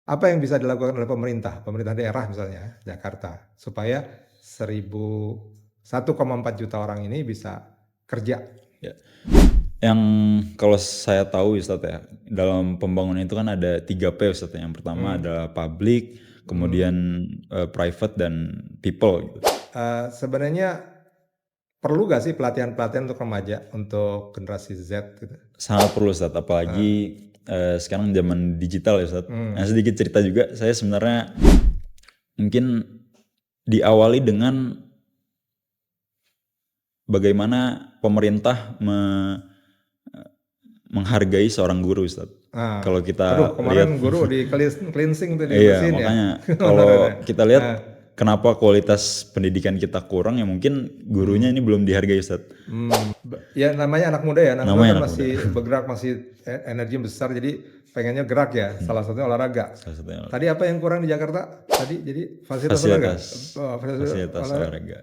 Apa yang bisa dilakukan oleh pemerintah daerah misalnya Jakarta, supaya 1,4 juta orang ini bisa kerja? Ya. Yang kalau saya tahu Ustadz ya, dalam pembangunan itu kan ada 3P Ustadz. Yang pertama adalah public, kemudian private dan people gitu. Sebenarnya perlu gak sih pelatihan-pelatihan untuk remaja, untuk generasi Z gitu? Sangat perlu Ustadz, apalagi sekarang zaman digital ya Ustadz. Nah, sedikit cerita juga, saya sebenarnya mungkin diawali dengan bagaimana pemerintah menghargai seorang guru Ustadz. Kalau Aduh, kita lihat, kemarin guru di cleansing tuh, iya dibersihin ya. makanya Kemarin ya. kalau kita lihat kenapa kualitas pendidikan kita kurang ya mungkin gurunya ini belum dihargai Ustadz. Ya namanya anak muda ya, anak muda Namanya kan anak muda. masih bergerak, masih energi besar, jadi pengennya gerak ya. Salah satunya olahraga. Salah satunya Tadi apa yang kurang di Jakarta? Tadi jadi fasilitas olahraga. fasilitas fasilitas olahraga.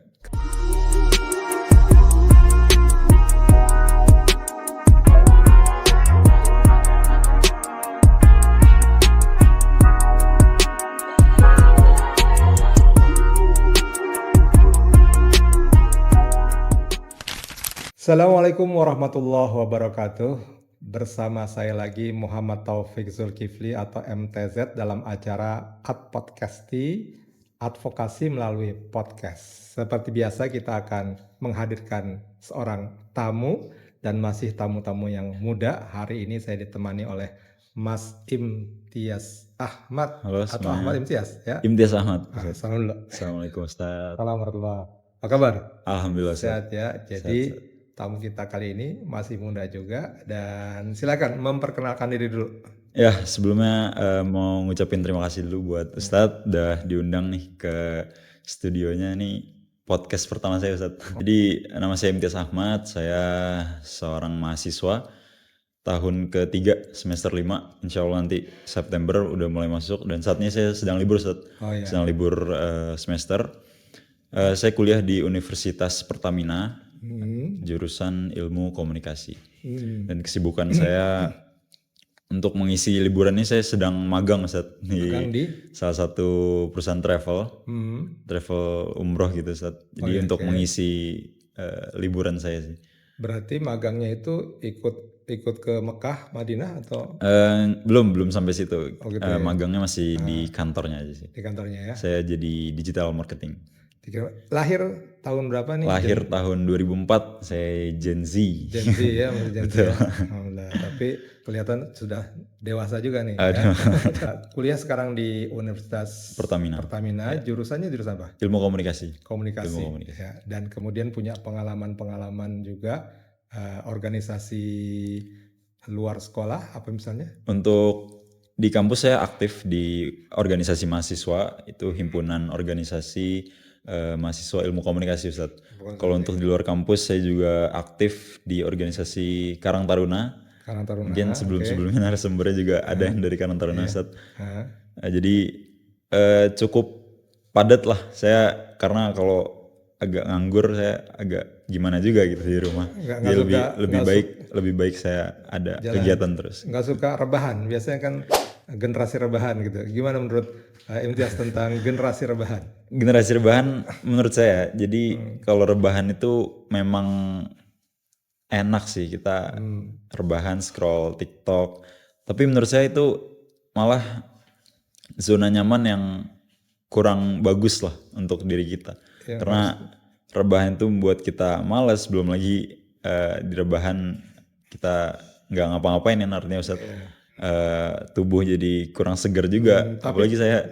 Assalamualaikum warahmatullahi wabarakatuh. Bersama saya lagi Muhammad Taufik Zulkifli atau MTZ dalam acara Podcasti, advokasi melalui podcast. Seperti biasa kita akan menghadirkan seorang tamu dan masih tamu-tamu yang muda. Hari ini saya ditemani oleh Mas Imtiaz Ahmad Halo atau Ahmad semuanya. Imtiaz ya. Imtiaz Ahmad. Assalamualaikum Ustadz. warahmatullahi. Apa kabar? Alhamdulillah Ustadz. Sehat ya. Jadi tamu kita kali ini masih muda juga, dan silakan memperkenalkan diri dulu. Ya sebelumnya mau ngucapin terima kasih dulu buat Ustadz udah diundang nih ke studionya nih, podcast pertama saya Ustadz. Jadi nama saya Imtiaz Ahmad, saya seorang mahasiswa tahun ketiga semester 5, insya Allah nanti September udah mulai masuk, dan saat ini saya sedang libur Ustadz. Sedang libur semester. Saya kuliah di Universitas Pertamina, jurusan ilmu komunikasi. Dan kesibukan saya untuk mengisi liburan ini, saya sedang magang Ustadz di salah satu perusahaan travel umroh gitu Ustadz. Jadi untuk mengisi liburan saya sih. Berarti magangnya itu ikut ke Mekah, Madinah atau Belum sampai situ. Magangnya masih di kantornya aja sih. di kantornya ya? Saya jadi digital marketing. Lahir tahun berapa nih? Lahir tahun 2004, saya Gen Z. Gen Z ya, masih Gen Z ya. Alhamdulillah. Tapi kelihatan sudah dewasa juga nih. Ya. Kuliah sekarang di Universitas Pertamina. Jurusannya jurusan apa? Ilmu komunikasi. Komunikasi. Ya. Dan kemudian punya pengalaman juga organisasi luar sekolah apa misalnya? Untuk di kampus saya aktif di organisasi mahasiswa, itu himpunan organisasi mahasiswa ilmu komunikasi Ustadz. Kalau untuk di luar kampus saya juga aktif di organisasi Karang Taruna. Mungkin sebelumnya narasumbernya juga ada yang dari Karang Taruna Ustadz. Jadi cukup padat lah saya, karena kalau agak nganggur saya agak gimana juga gitu di rumah. Jadi lebih baik saya ada kegiatan terus. Nggak suka rebahan, biasanya kan generasi rebahan gitu. Gimana menurut Imtiaz tentang generasi rebahan? Generasi rebahan menurut saya, jadi kalau rebahan itu memang enak sih, kita rebahan scroll TikTok. Tapi menurut saya itu malah zona nyaman yang kurang bagus lah untuk diri kita. Karena rebahan itu membuat kita malas, belum lagi di rebahan kita nggak ngapa-ngapain ya, artinya Ustadz. Tubuh jadi kurang segar juga. Apalagi saya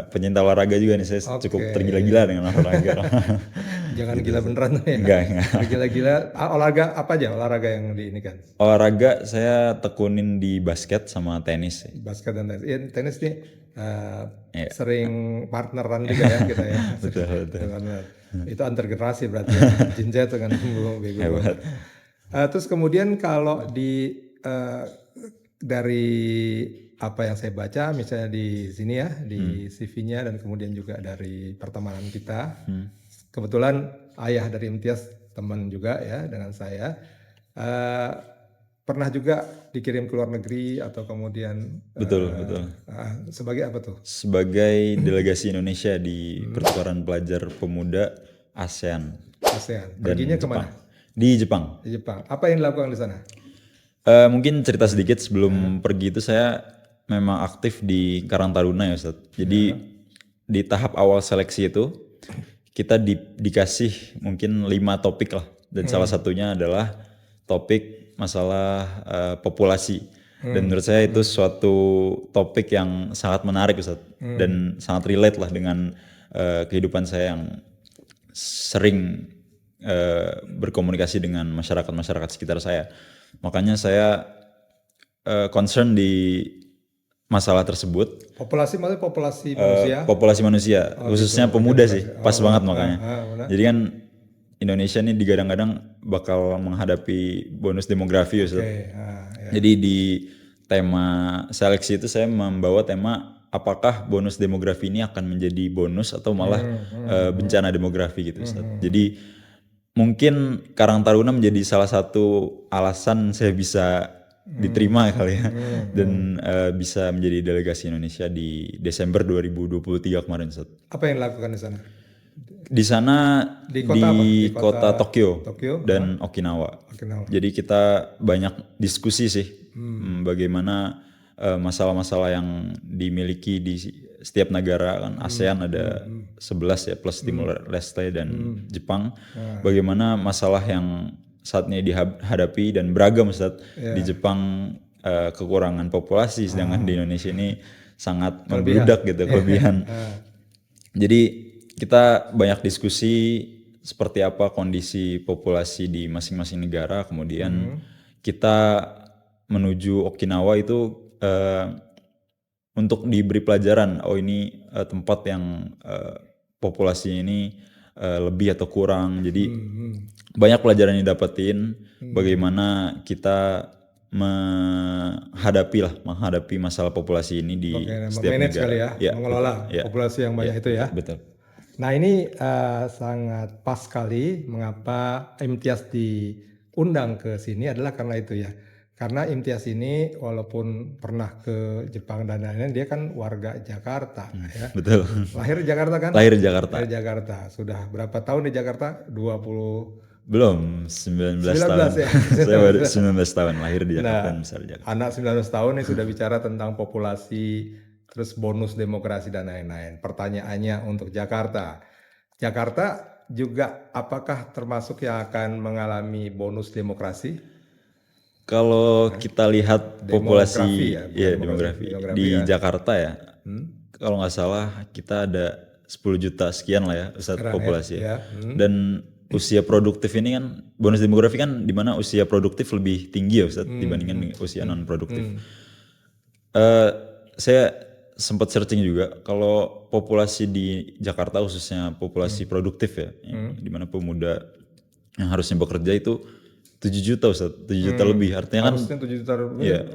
pencinta olahraga juga nih, saya cukup tergila-gila dengan olahraga. Jangan gila beneran ya. Enggak. Gila-gila. Olahraga apa aja olahraga yang diinikan? Olahraga saya tekunin di basket sama tenis. Basket dan tenis. Ya, tenis nih sering partneran juga ya kita ya. Betul. Itu antar generasi berarti ya. Jinjet dengan bego. Terus kemudian kalau dari apa yang saya baca misalnya di sini ya, di CV-nya, dan kemudian juga dari pertemanan kita, kebetulan ayah dari Imtiaz teman juga ya dengan saya, pernah juga dikirim ke luar negeri atau kemudian Betul. sebagai apa tuh? Sebagai delegasi Indonesia di pertukaran pelajar pemuda ASEAN ASEAN. Perginya dan kemana? Jepang. Di Jepang. Di Jepang. Apa yang dilakukan di sana? Mungkin cerita sedikit sebelum pergi itu saya memang aktif di Karang Taruna ya Ustaz. Jadi di tahap awal seleksi itu kita dikasih mungkin 5 topik lah. Dan salah satunya adalah topik masalah populasi. Dan menurut saya itu suatu topik yang sangat menarik Ustaz. Dan sangat relate lah dengan kehidupan saya yang sering berkomunikasi dengan masyarakat sekitar saya. Makanya saya concern di masalah tersebut. Populasi maksudnya populasi manusia. Populasi manusia, khususnya pemuda sih, pas banget makanya. Benar. Jadi kan Indonesia ini digadang-gadang bakal menghadapi bonus demografi Ustaz. Ya. Jadi di tema seleksi itu saya membawa tema apakah bonus demografi ini akan menjadi bonus atau malah bencana demografi gitu Ustaz. Jadi mungkin Karang Taruna menjadi salah satu alasan saya bisa diterima kali ya dan bisa menjadi delegasi Indonesia di Desember 2023 kemarin Ustaz. Apa yang dilakukan di sana? Di sana Di kota apa? Di kota Tokyo Tokyo dan Okinawa. Okinawa. Jadi kita banyak diskusi sih bagaimana masalah-masalah yang dimiliki di setiap negara kan ASEAN ada 11 ya plus Timor Leste dan Jepang. Bagaimana masalah yang saat ini dihadapi dan beragam Ustaz. Di Jepang kekurangan populasi sedangkan di Indonesia ini sangat membludak gitu kelebihan. Jadi kita banyak diskusi seperti apa kondisi populasi di masing-masing negara, kemudian kita menuju Okinawa itu untuk diberi pelajaran, oh ini tempat yang populasi ini lebih atau kurang. Jadi banyak pelajaran yang didapetin, bagaimana kita menghadapi masalah populasi ini di setiap manage negara. kali ya, mengelola populasi yang banyak itu ya. Betul. Nah ini sangat pas sekali mengapa Imtiaz diundang ke sini adalah karena itu ya. Karena Imtiaz ini walaupun pernah ke Jepang dan lain-lain, dia kan warga Jakarta ya. Betul. Lahir di Jakarta kan? Lahir di Jakarta. Lahir di Jakarta. Sudah berapa tahun di Jakarta? 20 Belum, 19 tahun. ya. Saya baru 19 tahun lahir di Jakarta dan besar di Jakarta. Anak 19 tahun ini sudah bicara tentang populasi, terus bonus demografi dan lain-lain. Pertanyaannya untuk Jakarta. Jakarta juga apakah termasuk yang akan mengalami bonus demografi? Kalau kita lihat populasi demografi di Jakarta ya. Kalau nggak salah kita ada 10 juta sekian lah ya Ustaz populasi. Ya. Dan usia produktif ini kan bonus demografi kan di mana usia produktif lebih tinggi ya Ustaz dibandingkan usia non produktif. Saya sempat searching juga kalau populasi di Jakarta khususnya populasi produktif ya, di mana pemuda yang harusnya bekerja itu 7 juta Ustaz, 7 juta lebih. Artinya kan harusnya 7 juta lebih.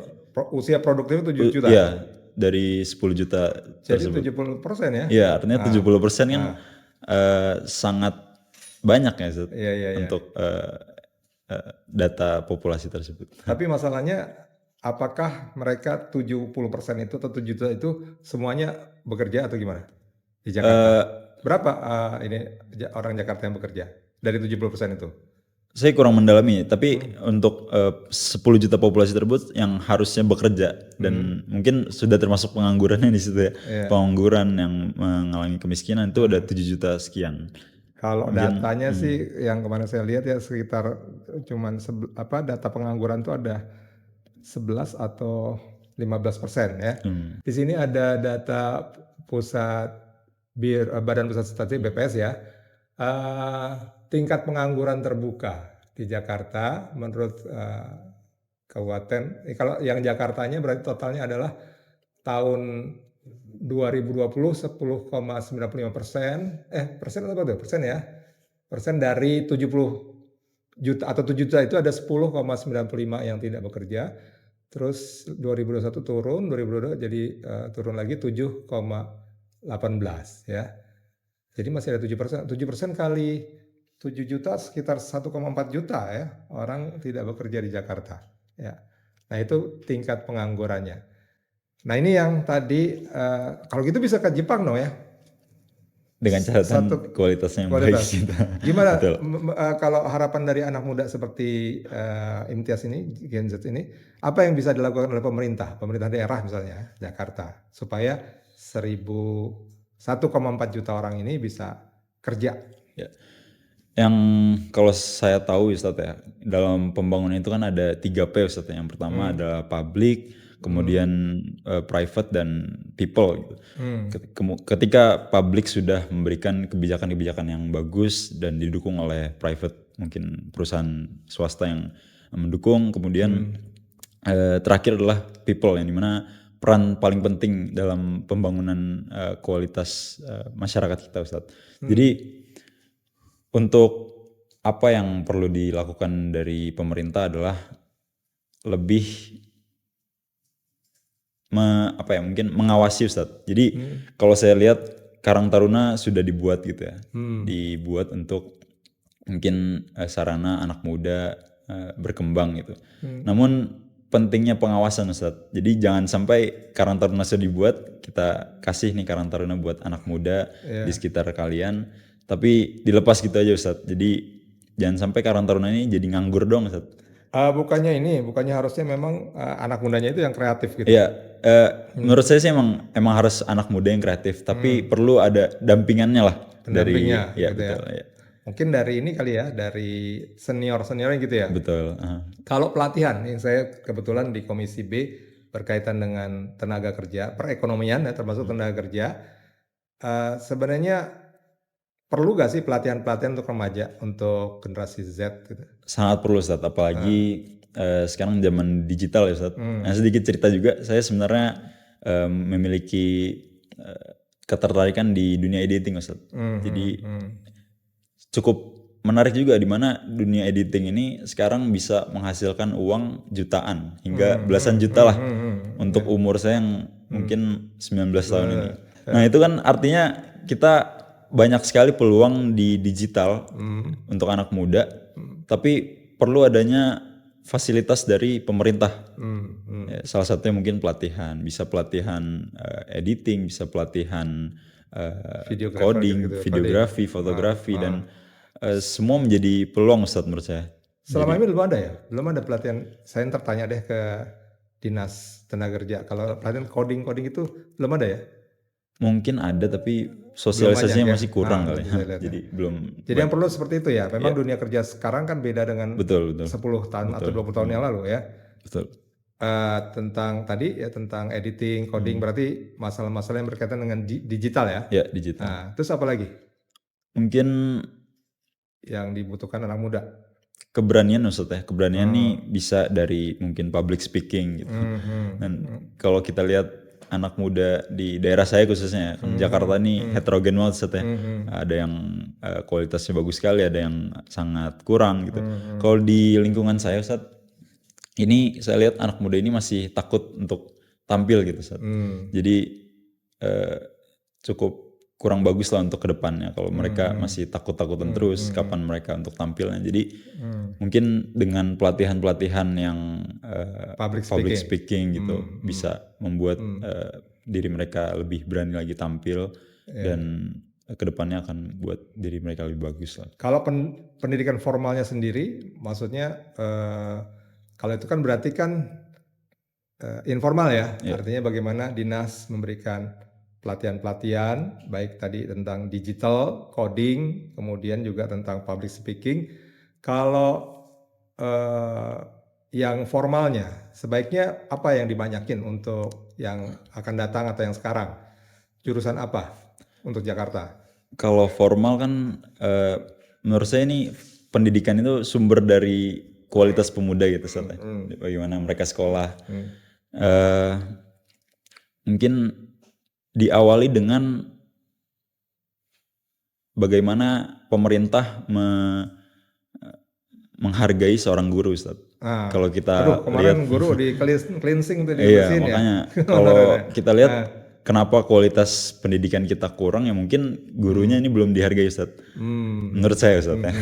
Usia produktif 7 juta. Iya, dari 10 juta jadi tersebut. 70% ya? Iya, artinya 70% kan sangat banyak ya Ustaz untuk data populasi tersebut. Tapi masalahnya apakah mereka 70% itu atau 7 juta itu semuanya bekerja atau gimana? Di Jakarta. Berapa ini orang Jakarta yang bekerja dari 70% itu? Saya kurang mendalami, tapi untuk 10 juta populasi tersebut yang harusnya bekerja dan mungkin sudah termasuk penganggurannya di situ ya. Pengangguran yang mengalami kemiskinan itu ada 7 juta sekian. Kalau datanya sih yang kemarin saya lihat ya sekitar cuman data pengangguran itu ada 11 atau 15% ya. Di sini ada data Badan Pusat Statistik BPS ya. Tingkat pengangguran terbuka di Jakarta menurut kabupaten. Kalau yang Jakartanya berarti totalnya adalah tahun 2020 10,95%. Persen atau berapa tuh? Persen ya. Persen dari 70 juta atau 7 juta itu ada 10,95 yang tidak bekerja. Terus 2021 turun, 2022 jadi turun lagi 7,18 ya. Jadi masih ada 7%. 7% kali 7 juta sekitar 1,4 juta ya orang tidak bekerja di Jakarta. ya. Nah itu tingkat penganggurannya. Nah ini yang tadi kalau gitu bisa ke Jepang dong ya. Dengan Satu catatan kualitasnya yang baik kualitas. gitu. Gimana Betul. kalau harapan dari anak muda seperti Imtiaz ini, Gen Z ini, apa yang bisa dilakukan oleh pemerintah daerah misalnya Jakarta, supaya 1,4 juta orang ini bisa kerja? Ya. Yang kalau saya tahu Ustaz ya, dalam pembangunan itu kan ada 3P Ustaz ya. Yang pertama adalah public, kemudian private dan people gitu. Ketika public sudah memberikan kebijakan-kebijakan yang bagus dan didukung oleh private, mungkin perusahaan swasta yang mendukung, kemudian terakhir adalah people yang dimana peran paling penting dalam pembangunan kualitas masyarakat kita Ustaz. Jadi untuk apa yang perlu dilakukan dari pemerintah adalah lebih mungkin mengawasi Ustaz. Jadi kalau saya lihat Karang Taruna sudah dibuat gitu ya. Dibuat untuk mungkin sarana anak muda berkembang gitu. Namun pentingnya pengawasan Ustaz. Jadi jangan sampai Karang Taruna sudah dibuat, kita kasih nih Karang Taruna buat anak muda di sekitar kalian, tapi dilepas gitu aja Ustaz. Jadi jangan sampai Karang Taruna ini jadi nganggur dong Ustaz. Bukannya harusnya memang anak mudanya itu yang kreatif gitu. Iya, menurut saya sih emang harus anak muda yang kreatif, tapi perlu ada dampingannya lah Pendampingnya ya gitu ya. betul ya. Mungkin dari ini kali ya, dari seniornya gitu ya. Betul. Kalau pelatihan, yang saya kebetulan di Komisi B berkaitan dengan tenaga kerja, perekonomian ya, termasuk tenaga kerja, sebenarnya perlu gak sih pelatihan-pelatihan untuk remaja, untuk generasi Z gitu? Sangat perlu Ustaz, apalagi sekarang zaman digital ya Ustaz. Nah, sedikit cerita juga, saya sebenarnya memiliki ketertarikan di dunia editing Ustaz. Jadi cukup menarik juga di mana dunia editing ini sekarang bisa menghasilkan uang jutaan hingga belasan juta lah untuk umur saya yang mungkin 19 tahun ini. Nah itu kan artinya kita banyak sekali peluang di digital untuk anak muda, tapi perlu adanya fasilitas dari pemerintah. Ya, salah satunya mungkin pelatihan, bisa pelatihan editing, bisa pelatihan coding, videografi, fotografi, dan semua menjadi peluang Ustadz menurut saya. Selama ini belum ada ya? Belum ada pelatihan, saya ntar tanya deh ke Dinas Tenaga Kerja. Kalau pelatihan coding itu belum ada ya? Mungkin ada tapi sosialisasinya masih kurang kali ya. Jadi belum. Jadi yang perlu seperti itu ya. Memang dunia kerja sekarang kan beda dengan 10 tahun atau 20 tahun yang lalu ya. Betul. Tentang tadi ya, tentang editing, coding, berarti masalah-masalah yang berkaitan dengan digital ya. Ya, digital. Nah, terus apa lagi mungkin yang dibutuhkan anak muda? Keberanian maksudnya. Keberanian nih bisa dari mungkin public speaking gitu. Dan kalau kita lihat anak muda di daerah saya khususnya, Jakarta ini heterogen banget Ustaz ya. Ada yang kualitasnya bagus sekali, ada yang sangat kurang gitu. Kalau di lingkungan saya Ustaz, ini saya lihat anak muda ini masih takut untuk tampil gitu Ustaz. Jadi cukup kurang bagus lah untuk kedepannya kalau mereka masih takut-takutan terus kapan mereka untuk tampilnya. Jadi mungkin dengan pelatihan-pelatihan yang public speaking gitu bisa membuat diri mereka lebih berani lagi tampil dan kedepannya akan buat diri mereka lebih bagus lah. Kalau pendidikan formalnya sendiri, maksudnya kalau itu kan berarti kan informal ya, artinya bagaimana dinas memberikan pelatihan-pelatihan, baik tadi tentang digital, coding, kemudian juga tentang public speaking. Kalau yang formalnya, sebaiknya apa yang dibanyakin untuk yang akan datang atau yang sekarang? Jurusan apa untuk Jakarta? Kalau formal kan menurut saya ini pendidikan itu sumber dari kualitas pemuda gitu Ustaz. Bagaimana mereka sekolah. Mungkin diawali dengan bagaimana pemerintah menghargai seorang guru Ustaz. Kalau kita kemarin lihat guru di cleansing tuh iya, dibersihin ya. makanya kalau kita lihat kenapa kualitas pendidikan kita kurang ya mungkin gurunya ini belum dihargai Ustadz. Menurut saya Ustadz ya.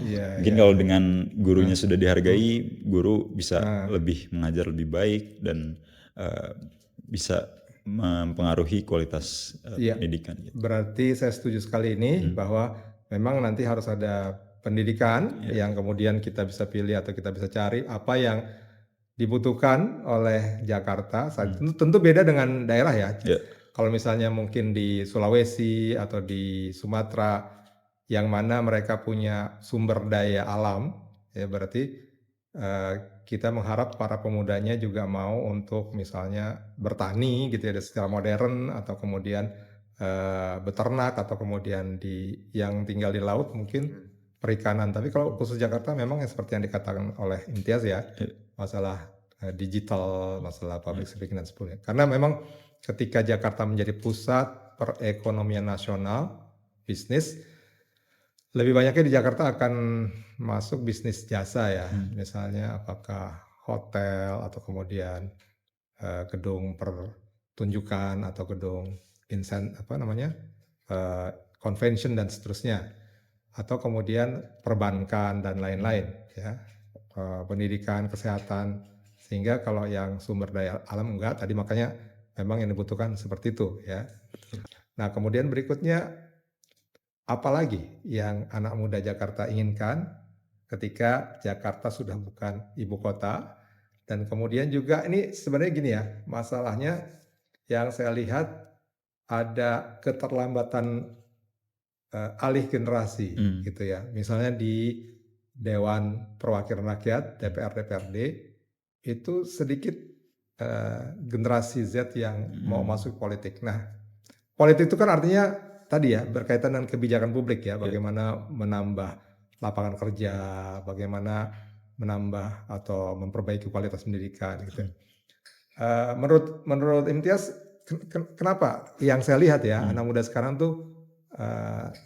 Iya, Mungkin iya. kalau dengan gurunya sudah dihargai, guru bisa lebih mengajar lebih baik dan bisa mempengaruhi kualitas Iya. pendidikan gitu. Berarti saya setuju sekali ini bahwa memang nanti harus ada pendidikan yang kemudian kita bisa pilih atau kita bisa cari apa yang dibutuhkan oleh Jakarta. Tentu beda dengan daerah ya. Ya. Kalau misalnya mungkin di Sulawesi atau di Sumatera yang mana mereka punya sumber daya alam, ya berarti kita mengharap para pemudanya juga mau untuk misalnya bertani gitu ya secara modern atau kemudian beternak atau kemudian yang tinggal di laut mungkin perikanan. Tapi kalau khusus Jakarta memang yang seperti yang dikatakan oleh Imtiaz ya, masalah digital, masalah public speaking dan sebagainya. Karena memang ketika Jakarta menjadi pusat perekonomian nasional, bisnis, lebih banyaknya di Jakarta akan masuk bisnis jasa ya, misalnya apakah hotel atau kemudian gedung pertunjukan atau gedung convention dan seterusnya, atau kemudian perbankan dan lain-lain ya, pendidikan, kesehatan, sehingga kalau yang sumber daya alam enggak, tadi makanya memang yang dibutuhkan seperti itu ya. Nah kemudian berikutnya apalagi yang anak muda Jakarta inginkan ketika Jakarta sudah bukan ibu kota, dan kemudian juga ini sebenarnya gini ya, masalahnya yang saya lihat ada keterlambatan alih generasi gitu ya. Misalnya di Dewan Perwakilan Rakyat DPR DPRD itu sedikit generasi Z yang mau masuk politik. Nah, politik itu kan artinya tadi ya berkaitan dengan kebijakan publik ya, bagaimana menambah lapangan kerja, bagaimana menambah atau memperbaiki kualitas pendidikan gitu. Menurut Imtiaz, kenapa yang saya lihat ya anak muda sekarang tuh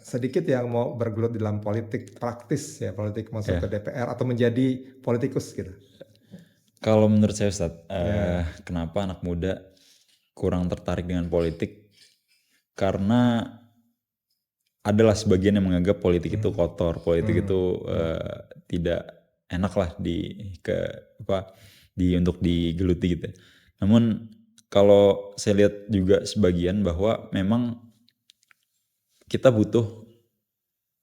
sedikit yang mau bergelut di dalam politik praktis ya, politik masuk ke DPR atau menjadi politikus gitu. Kalau menurut saya Ustadz, kenapa anak muda kurang tertarik dengan politik? Karena adalah sebagian yang menganggap politik itu kotor, politik itu tidak enak lah untuk digeluti gitu. Namun kalau saya lihat juga sebagian bahwa memang kita butuh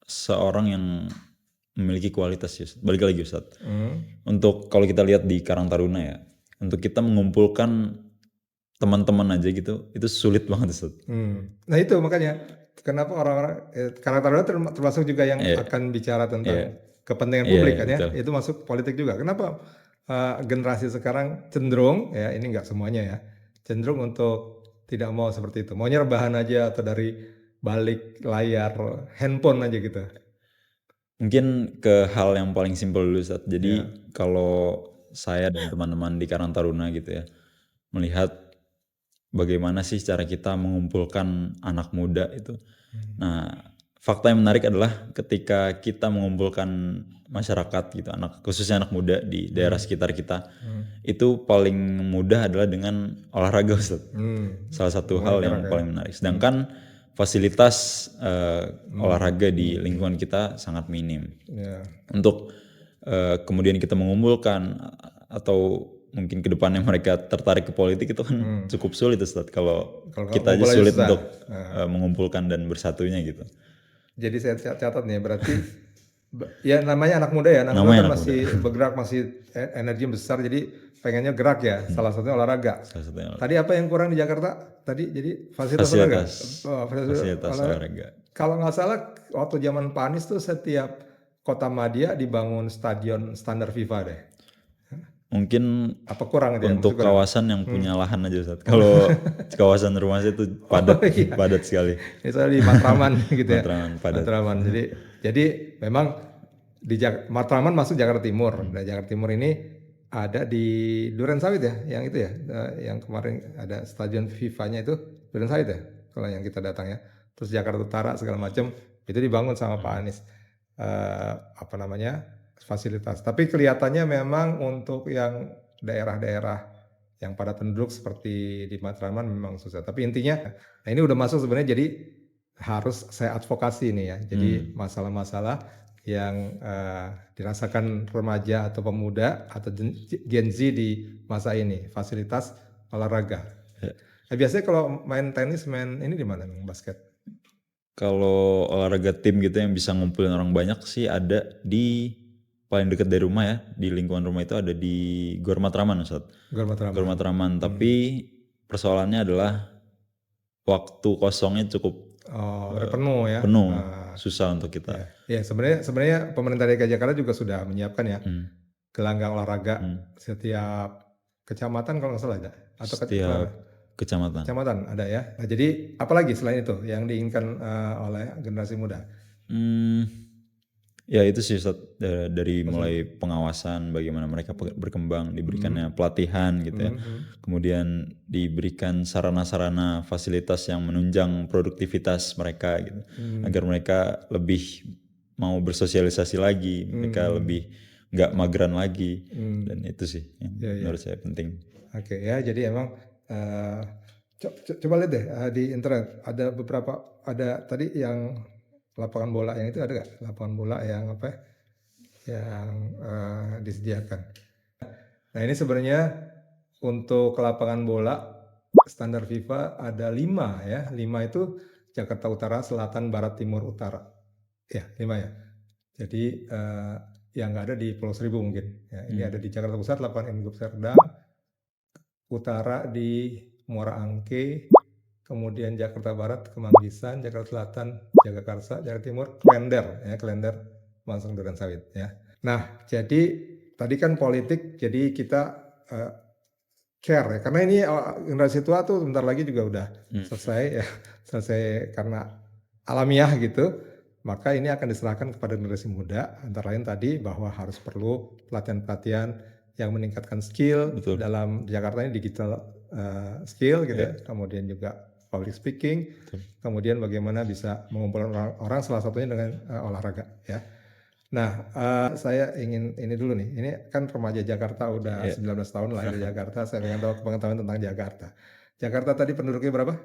seorang yang memiliki kualitas ya. Balik lagi Ustadz. Untuk kalau kita lihat di Karang Taruna ya, untuk kita mengumpulkan teman-teman aja gitu, itu sulit banget Ustadz. Nah itu makanya kenapa orang-orang Karang Taruna termasuk juga yang akan bicara tentang kepentingan publik kan ya, betul. itu masuk politik juga. Kenapa generasi sekarang cenderung ya, ini nggak semuanya ya, cenderung untuk tidak mau seperti itu, maunya rebahan aja atau dari balik layar handphone aja gitu. Mungkin ke hal yang paling simpel dulu Ustadz. Jadi kalau saya dan teman-teman di Karang Taruna gitu ya, melihat bagaimana sih cara kita mengumpulkan anak muda itu. Nah, fakta yang menarik adalah ketika kita mengumpulkan masyarakat gitu, khususnya anak muda di daerah sekitar kita, itu paling mudah adalah dengan olahraga Ustadz. Salah satu hal yang paling menarik. Sedangkan fasilitas olahraga di lingkungan kita sangat minim. Untuk kemudian kita mengumpulkan atau mungkin kedepannya mereka tertarik ke politik itu kan cukup sulit Ustadz, kalau kita aja sulit untuk mengumpulkan dan bersatunya gitu. Jadi saya catat nih, berarti ya namanya anak muda ya, anak muda kan masih bergerak, masih energi besar, jadi pengennya gerak ya, salah satunya olahraga. Tadi apa yang kurang di Jakarta? Tadi jadi fasilitas olahraga. Kalau nggak salah waktu zaman Pak Anies tuh setiap kota madya dibangun stadion standar FIFA deh. Mungkin apa kurang dia? untuk kawasan yang punya lahan aja Ustadz. Kalau kawasan rumah saya itu padat sekali. Misalnya di Matraman gitu ya. Matraman. Jadi memang di Matraman masuk Jakarta Timur. Nah, Jakarta Timur ini ada di Durensawit ya, yang itu ya, yang kemarin ada stadion FIFA-nya itu Durensawit ya, kalau yang kita datang ya. Terus Jakarta Utara segala macam itu dibangun sama Pak Anies. Fasilitas. Tapi kelihatannya memang untuk yang daerah-daerah Yang padat penduduk seperti di Matraman memang susah. Tapi intinya, nah ini udah masuk sebenarnya, jadi harus saya advokasi nih ya. Jadi masalah-masalah yang dirasakan remaja atau pemuda atau Gen Z di masa ini, fasilitas olahraga. Nah, biasanya kalau main tenis, main ini di mana, basket? Kalau olahraga tim gitu yang bisa ngumpulin orang banyak sih ada di paling dekat dari rumah ya, di lingkungan rumah itu ada di Gor Matraman Ustaz. Gor Matraman. Gor Matraman, tapi persoalannya adalah waktu kosongnya cukup Udah penuh ya. penuh, susah untuk kita. Ya, sebenarnya pemerintah DKI Jakarta juga sudah menyiapkan ya gelanggang olahraga setiap kecamatan kalau nggak salah ada, atau Setiap kecamatan. kecamatan ada ya. Nah, jadi apalagi selain itu yang diinginkan oleh generasi muda? Ya itu sih Ustaz, dari mulai pengawasan bagaimana mereka berkembang, diberikannya pelatihan gitu ya. Kemudian diberikan sarana-sarana fasilitas yang menunjang produktivitas mereka gitu. Agar mereka lebih mau bersosialisasi lagi, mereka lebih nggak mageran lagi. Dan itu sih yang menurut saya penting. Oke ya, jadi emang coba lihat deh di internet ada beberapa, ada tadi yang lapangan bola yang itu ada nggak? Lapangan bola yang apa? Yang disediakan. Nah ini sebenarnya untuk lapangan bola standar FIFA ada 5 ya. 5 itu Jakarta Utara, Selatan, Barat, Timur, Utara. Ya 5 ya. Jadi yang nggak ada di Pulau Seribu mungkin. Ya, ini ada di Jakarta Pusat, lapangan Ingup Serdang, Utara di Muara Angke, kemudian Jakarta Barat, Kemanggisan, Jakarta Selatan, Jagakarsa, Jakarta Timur, Klender, ya Klender, Mansong Duren Sawit, ya. Nah, jadi tadi kan politik, jadi kita care ya, karena ini generasi tua tuh bentar lagi juga udah selesai ya, selesai karena alamiah gitu, maka ini akan diserahkan kepada generasi muda, antara lain tadi bahwa harus perlu pelatihan-pelatihan yang meningkatkan skill dalam Jakarta ini, digital skill gitu ya, kemudian juga public speaking, kemudian bagaimana bisa mengumpulkan orang, salah satunya dengan olahraga ya. Nah, saya ingin ini dulu nih, ini kan remaja Jakarta udah 19 tahun lahir di Jakarta, saya ingin tahu pengetahuan tentang Jakarta. Jakarta tadi penduduknya berapa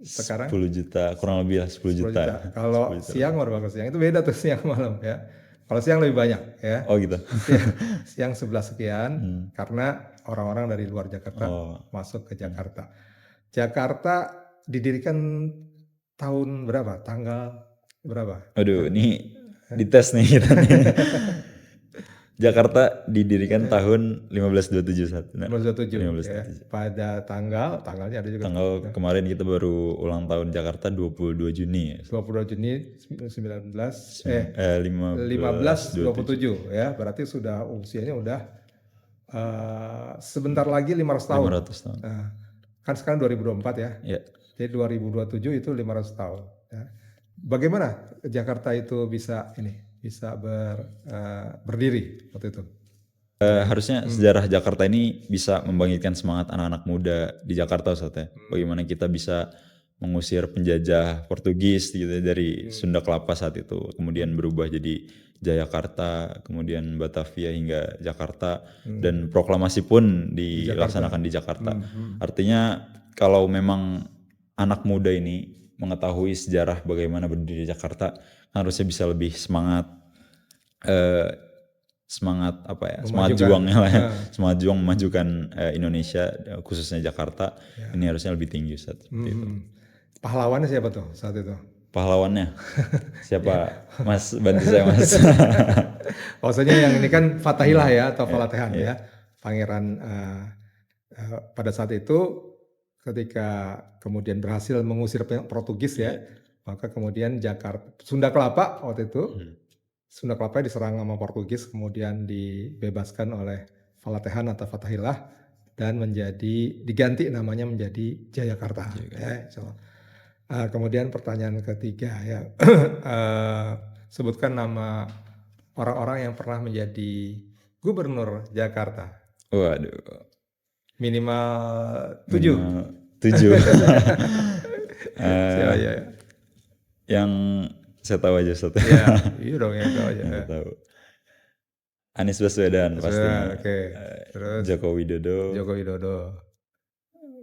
sekarang? 10 juta, kurang lebih lah 10 juta. Kalau siang baru siang, itu beda tuh siang malam ya. Kalau siang lebih banyak ya. Oh gitu. Siang 11 sekian, karena orang-orang dari luar Jakarta masuk ke Jakarta. Jakarta didirikan tahun berapa? Tanggal berapa? Aduh, ini dites nih kita nih. Jakarta didirikan tahun 1527 saat. 1527 ya. Pada tanggalnya ada juga. Tanggal kemarin kita baru ulang tahun Jakarta 22 Juni ya. 22 Juni 1527 ya. Berarti sudah usianya udah sebentar lagi 500 tahun. 500 tahun. Kan sekarang 2024 ya. Jadi 2027 itu 500 tahun ya. Bagaimana Jakarta itu bisa berdiri waktu itu? Harusnya sejarah Jakarta ini bisa membangkitkan semangat anak-anak muda di Jakarta Ustaz ya. Bagaimana kita bisa mengusir penjajah Portugis gitu dari Sunda Kelapa saat itu, kemudian berubah jadi Jayakarta, kemudian Batavia hingga Jakarta, dan proklamasi pun dilaksanakan di Jakarta. Artinya kalau memang anak muda ini mengetahui sejarah bagaimana berdiri Jakarta, harusnya bisa lebih semangat apa ya, semangat juangnya lah ya, semangat juang memajukan Indonesia, khususnya Jakarta, ini harusnya lebih tinggi Ustaz. Pahlawannya siapa tuh saat itu? Pahlawannya siapa? Mas, bantu saya Mas. Maksudnya yang ini kan Fatahillah ya, atau Falatehan ya, pangeran pada saat itu ketika kemudian berhasil mengusir Portugis ya, maka kemudian Sunda Kelapa waktu itu, Sunda Kelapa diserang sama Portugis, kemudian dibebaskan oleh Falatehan atau Fatahillah dan diganti namanya menjadi Jayakarta. Ya, kemudian pertanyaan ketiga ya, sebutkan nama orang-orang yang pernah menjadi gubernur Jakarta. Waduh. Minimal 7. Yang saya tahu aja Ustaz. Iya dong, yang tahu aja. Yang tahu. Anies Baswedan pastinya. Oke. Terus Joko Widodo, Joko Widodo,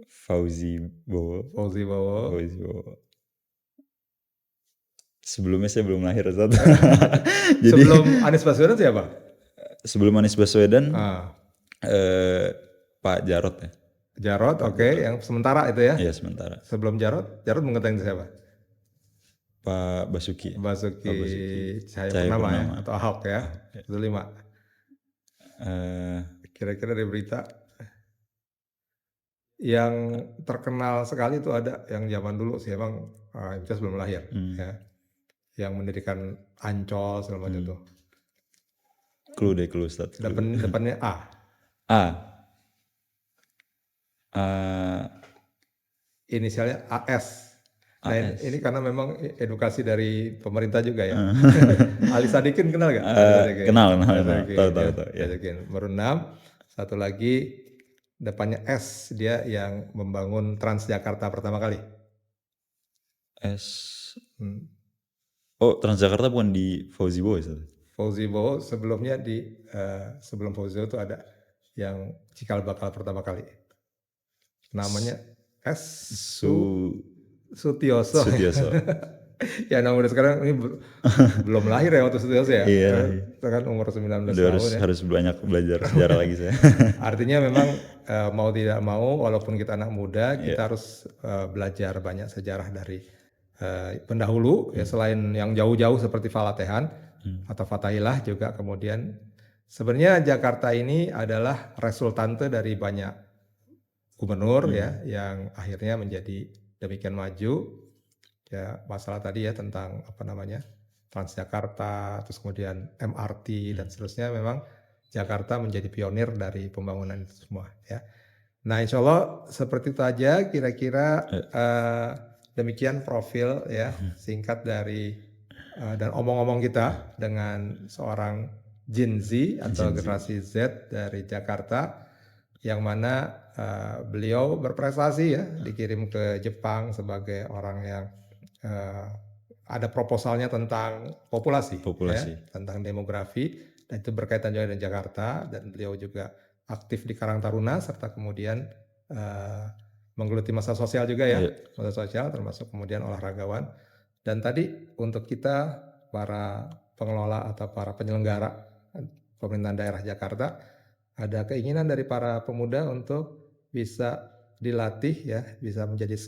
Fauzi Bowo, Fauzi Bowo. Fauzi Bowo. Sebelumnya saya belum lahir Ustaz. Jadi Sebelum Anies Baswedan siapa? sebelum Anies Baswedan Ah, Pak Jarot ya. Jarot, oke, yang sementara itu ya. Iya sementara. Sebelum Jarot mengatakan siapa? Pak Basuki. Basuki Cahayapurnama Cahayapurnama ya, atau Ahok ya. Itu 5. Eh, Kira-kira dari berita yang terkenal sekali itu ada yang zaman dulu sih emang Imtiaz belum lahir ya. Yang mendirikan Ancol segala macam tuh. clue Ustaz. Clue. Depannya A. A. Inisialnya AS. Nah AS. ini karena memang edukasi dari pemerintah juga ya. Ali Sadikin kenal gak? Kenal. Tahu. Ya. Baru 6. Satu lagi depannya S, dia yang membangun Transjakarta pertama kali. S. Oh Transjakarta bukan di Fauzi Bowo Ustaz? Fauzi Bowo sebelumnya sebelum Fauzi Bowo itu ada yang cikal bakal pertama kali. Namanya S. Sutioso. Ya anak muda sekarang ini belum lahir ya waktu Sutioso ya. Iya. Itu kan umur 19 tahun ya. Harus banyak belajar sejarah lagi saya. Artinya memang mau tidak mau walaupun kita anak muda kita harus belajar banyak sejarah dari pendahulu ya, selain yang jauh-jauh seperti Falatehan atau Fathaillah juga. Kemudian sebenarnya Jakarta ini adalah resultante dari banyak gubernur ya yang akhirnya menjadi demikian maju. Ya masalah tadi ya tentang apa namanya Transjakarta, terus kemudian MRT dan seterusnya, memang Jakarta menjadi pionir dari pembangunan itu semua ya. Nah insya Allah seperti itu aja kira-kira demikian profil ya singkat dari dan omong-omong kita dengan seorang Gen Z atau generasi Z dari Jakarta, yang mana beliau berprestasi ya, dikirim ke Jepang sebagai orang yang ada proposalnya tentang populasi. Ya, tentang demografi, dan itu berkaitan juga dengan Jakarta, dan beliau juga aktif di Karang Taruna serta kemudian menggeluti masalah sosial juga ya, masalah sosial termasuk kemudian olahragawan. Dan tadi untuk kita para pengelola atau para penyelenggara pemerintahan daerah Jakarta, ada keinginan dari para pemuda untuk bisa dilatih ya, bisa menjadi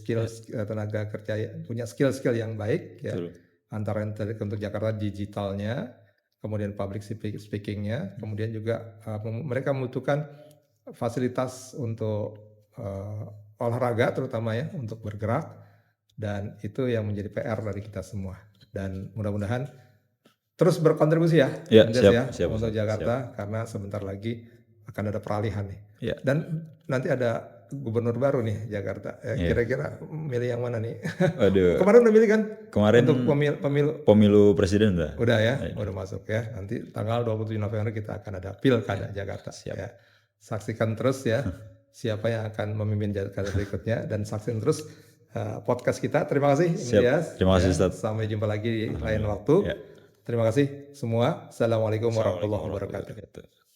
tenaga kerja, punya skill-skill yang baik ya. Antara untuk Jakarta digitalnya, kemudian public speakingnya, kemudian juga mereka membutuhkan fasilitas untuk olahraga terutama ya, untuk bergerak, dan itu yang menjadi PR dari kita semua. Dan mudah-mudahan terus berkontribusi ya, siap, untuk Jakarta, karena sebentar lagi akan ada peralihan nih. Dan nanti ada gubernur baru nih Jakarta. Kira-kira milih yang mana nih? Aduh. Kemarin udah milih kan? Kemarin untuk pemilu presiden udah. Udah ya, udah masuk ya. Nanti tanggal 27 November kita akan ada pilkada Jakarta. Siap. Ya. Saksikan terus ya siapa yang akan memimpin Jakarta berikutnya, dan saksikan terus podcast kita. Terima kasih Imtiaz. Terima kasih Ustaz. Sampai jumpa lagi di lain waktu. Terima kasih semua. Assalamualaikum warahmatullahi wabarakatuh.